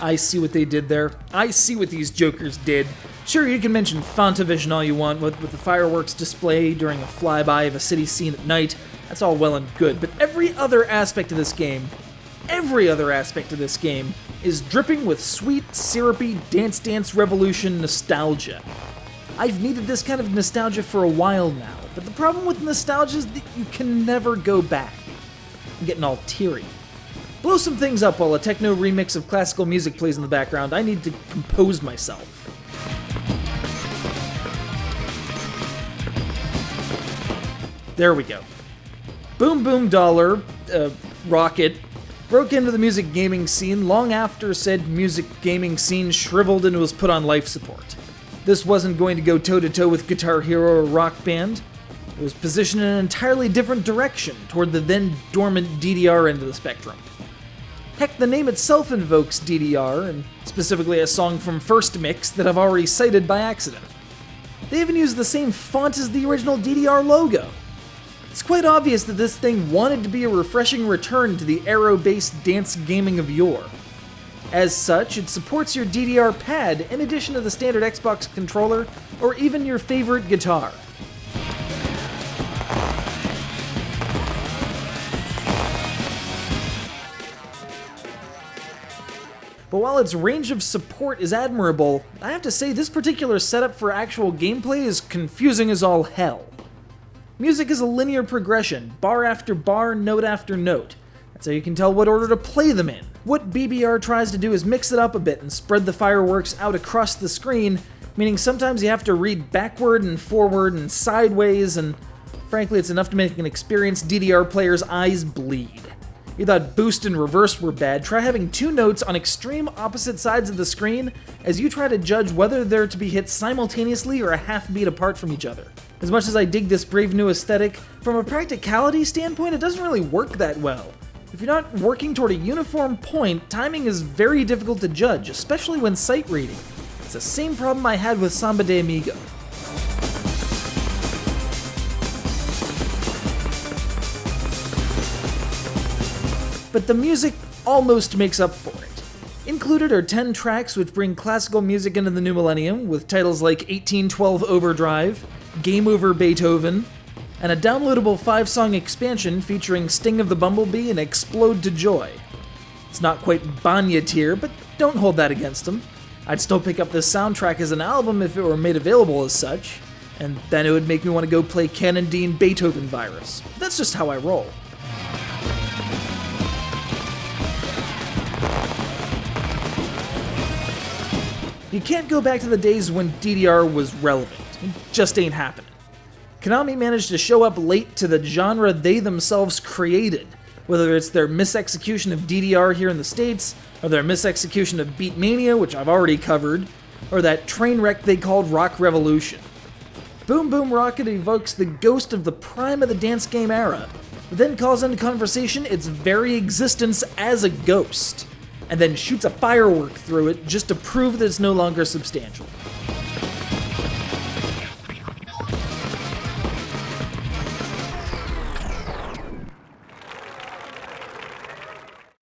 I see what they did there. I see what these jokers did. Sure, you can mention Fantavision all you want with the fireworks display during a flyby of a city scene at night. That's all well and good, but every other aspect of this game is dripping with sweet, syrupy Dance Dance Revolution nostalgia. I've needed this kind of nostalgia for a while now, but the problem with nostalgia is that you can never go back. I'm getting all teary. Blow some things up while a techno remix of classical music plays in the background. I need to compose myself. There we go. Boom Boom Dollar, Rocket, broke into the music gaming scene long after said music gaming scene shriveled and was put on life support. This wasn't going to go toe-to-toe with Guitar Hero or Rock Band. It was positioned in an entirely different direction toward the then dormant DDR end of the spectrum. Heck, the name itself invokes DDR, and specifically a song from First Mix that I've already cited by accident. They even used the same font as the original DDR logo. It's quite obvious that this thing wanted to be a refreshing return to the arrow-based dance gaming of yore. As such, it supports your Ddr Pad in addition to the standard Xbox controller, or even your favorite guitar. But while its range of support is admirable, I have to say this particular setup for actual gameplay is confusing as all hell. Music is a linear progression, bar after bar, note after note. That's how you can tell what order to play them in. What BBR tries to do is mix it up a bit and spread the fireworks out across the screen, meaning sometimes you have to read backward and forward and sideways, and frankly it's enough to make an experienced DDR player's eyes bleed. You thought boost and reverse were bad, try having two notes on extreme opposite sides of the screen as you try to judge whether they're to be hit simultaneously or a half beat apart from each other. As much as I dig this brave new aesthetic, from a practicality standpoint it doesn't really work that well. If you're not working toward a uniform point, timing is very difficult to judge, especially when sight reading. It's the same problem I had with Samba de Amigo. But the music almost makes up for it. Included are 10 tracks which bring classical music into the new millennium, with titles like 1812 Overdrive, Game Over Beethoven, and a downloadable 5-song expansion featuring Sting of the Bumblebee and Explode to Joy. It's not quite BanYa tier, but don't hold that against them. I'd still pick up this soundtrack as an album if it were made available as such, and then it would make me want to go play Cannondine Beethoven Virus. That's just how I roll. You can't go back to the days when DDR was relevant. It just ain't happening. Konami managed to show up late to the genre they themselves created, whether it's their misexecution of DDR here in the States, or their misexecution of Beatmania, which I've already covered, or that train wreck they called Rock Revolution. Boom Boom Rocket evokes the ghost of the prime of the dance game era, but then calls into conversation its very existence as a ghost, and then shoots a firework through it just to prove that it's no longer substantial.